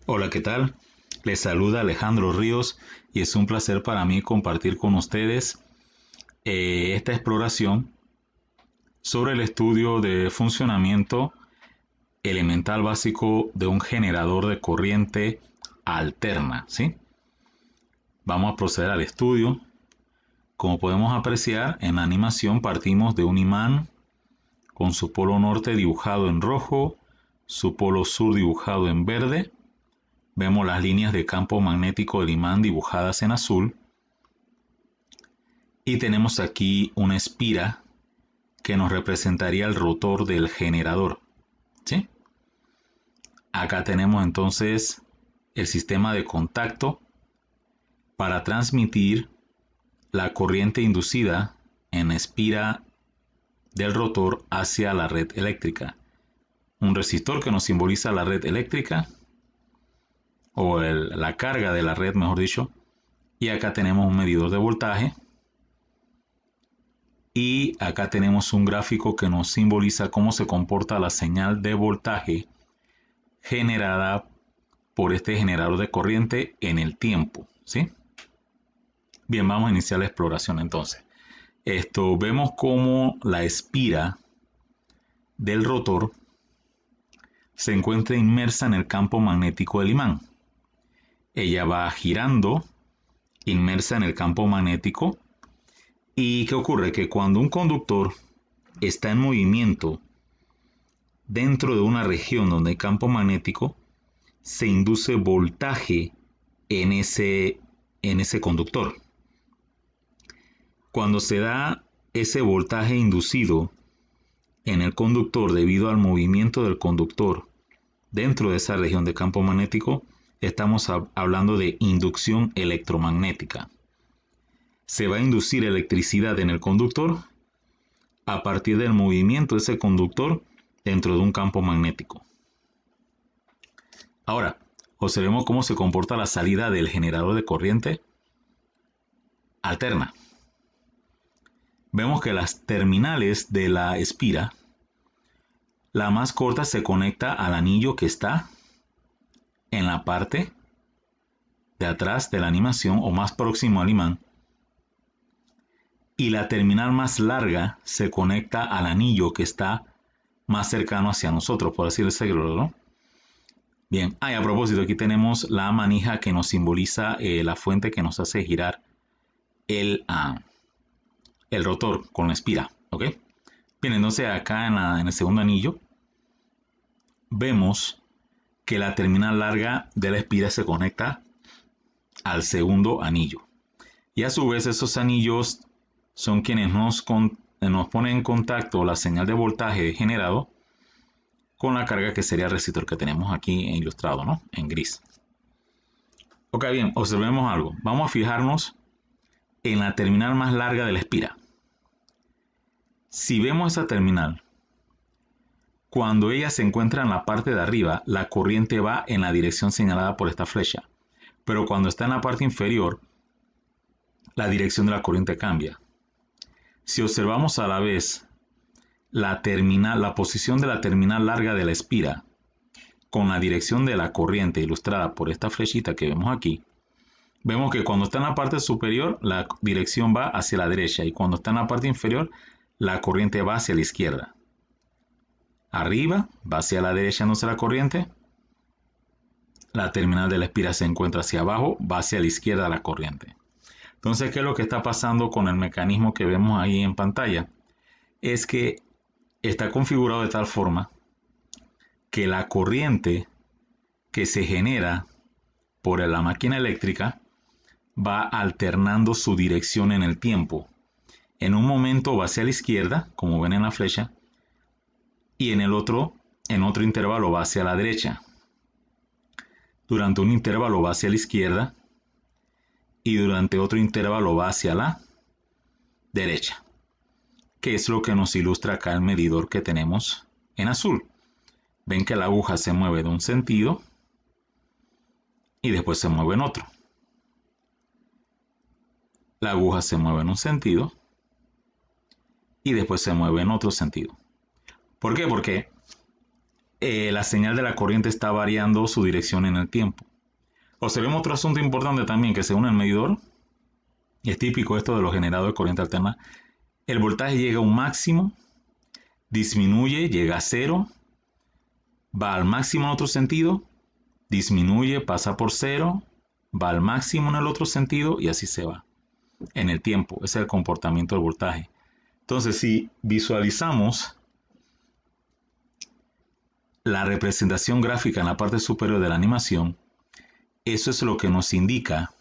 Hola, ¿qué tal? Les saluda Alejandro Ríos y es un placer para mí compartir con ustedes esta exploración sobre el estudio de funcionamiento elemental básico de un generador de corriente alterna, ¿sí? Vamos a proceder al estudio. Como podemos apreciar, en la animación partimos de un imán con su polo norte dibujado en rojo, su polo sur dibujado en verde. Vemos las líneas de campo magnético del imán dibujadas en azul. Y tenemos aquí una espira que nos representaría el rotor del generador, ¿sí? Acá tenemos entonces el sistema de contacto para transmitir la corriente inducida en la espira del rotor hacia la red eléctrica. Un resistor que nos simboliza la red eléctrica o la carga de la red, mejor dicho. Y acá tenemos un medidor de voltaje. Y acá tenemos un gráfico que nos simboliza cómo se comporta la señal de voltaje generada por este generador de corriente en el tiempo, ¿sí? Bien, vamos a iniciar la exploración entonces. Vemos cómo la espira del rotor se encuentra inmersa en el campo magnético del imán. Ella va girando, inmersa en el campo magnético. ¿Y qué ocurre? Que cuando un conductor está en movimiento dentro de una región donde hay campo magnético, se induce voltaje en ese conductor. Cuando se da ese voltaje inducido en el conductor debido al movimiento del conductor dentro de esa región de campo magnético, estamos hablando de inducción electromagnética. Se va a inducir electricidad en el conductor a partir del movimiento de ese conductor dentro de un campo magnético. Ahora, observemos cómo se comporta la salida del generador de corriente alterna. Vemos que las terminales de la espira, la más corta se conecta al anillo que está en la parte de atrás de la animación o más próximo al imán, y la terminal más larga se conecta al anillo que está más cercano hacia nosotros, por así decirlo, ¿no? Bien, a propósito, aquí tenemos la manija que nos simboliza la fuente que nos hace girar el rotor con la espira, ¿ok? Bien, entonces acá en el segundo anillo vemos que la terminal larga de la espira se conecta al segundo anillo. Y a su vez esos anillos son quienes nos ponen en contacto la señal de voltaje generado con la carga que sería el resistor que tenemos aquí ilustrado, ¿no? En gris. Ok, bien, observemos algo. Vamos a fijarnos en la terminal más larga de la espira. Si vemos esa terminal, cuando ella se encuentra en la parte de arriba, la corriente va en la dirección señalada por esta flecha. Pero cuando está en la parte inferior, la dirección de la corriente cambia. Si observamos a la vez la posición de la terminal larga de la espira con la dirección de la corriente ilustrada por esta flechita que vemos aquí, vemos que cuando está en la parte superior la dirección va hacia la derecha y cuando está en la parte inferior la corriente va hacia la izquierda. Arriba va hacia la derecha, no hacia la corriente. La terminal de la espira se encuentra hacia abajo, va hacia la izquierda la corriente. Entonces, ¿qué es lo que está pasando con el mecanismo que vemos ahí en pantalla? Es que está configurado de tal forma que la corriente que se genera por la máquina eléctrica va alternando su dirección en el tiempo. En un momento va hacia la izquierda, como ven en la flecha, y en otro intervalo va hacia la derecha. Durante un intervalo va hacia la izquierda y durante otro intervalo va hacia la derecha, que es lo que nos ilustra acá el medidor que tenemos en azul. Ven que la aguja se mueve de un sentido y después se mueve en otro. La aguja se mueve en un sentido y después se mueve en otro sentido. ¿Por qué? Porque la señal de la corriente está variando su dirección en el tiempo. Observemos otro asunto importante también, que según el medidor, y es típico esto de los generadores de corriente alterna, el voltaje llega a un máximo, disminuye, llega a cero, va al máximo en otro sentido, disminuye, pasa por cero, va al máximo en el otro sentido y así se va. En el tiempo, ese es el comportamiento del voltaje. Entonces, si visualizamos la representación gráfica en la parte superior de la animación, eso es lo que nos indica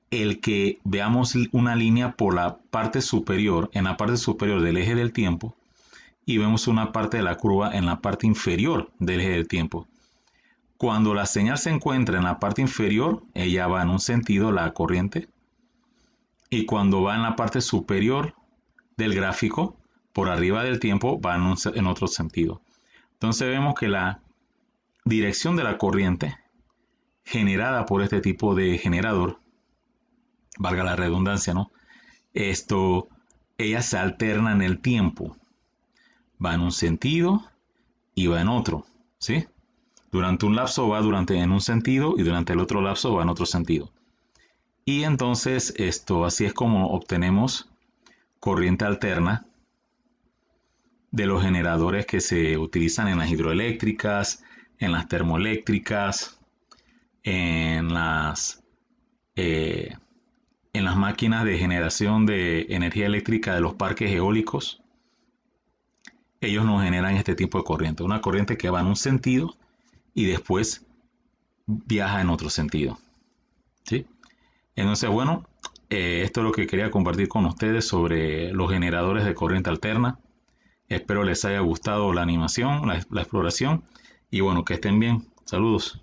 el que veamos una línea por la parte superior, en la parte superior del eje del tiempo, y vemos una parte de la curva en la parte inferior del eje del tiempo. Cuando la señal se encuentra en la parte inferior, ella va en un sentido, la corriente, y cuando va en la parte superior del gráfico, por arriba del tiempo, va en otro sentido. Entonces vemos que la dirección de la corriente generada por este tipo de generador, valga la redundancia, ¿no? Ella se alterna en el tiempo. Va en un sentido y va en otro, ¿sí? Durante un lapso va en un sentido y durante el otro lapso va en otro sentido. Y entonces así es como obtenemos corriente alterna de los generadores que se utilizan en las hidroeléctricas, en las termoeléctricas, en las máquinas de generación de energía eléctrica de los parques eólicos. Ellos nos generan este tipo de corriente, una corriente que va en un sentido y después viaja en otro sentido, ¿sí? Entonces, bueno, esto es lo que quería compartir con ustedes sobre los generadores de corriente alterna. Espero les haya gustado la animación, la exploración, y bueno, que estén bien. Saludos.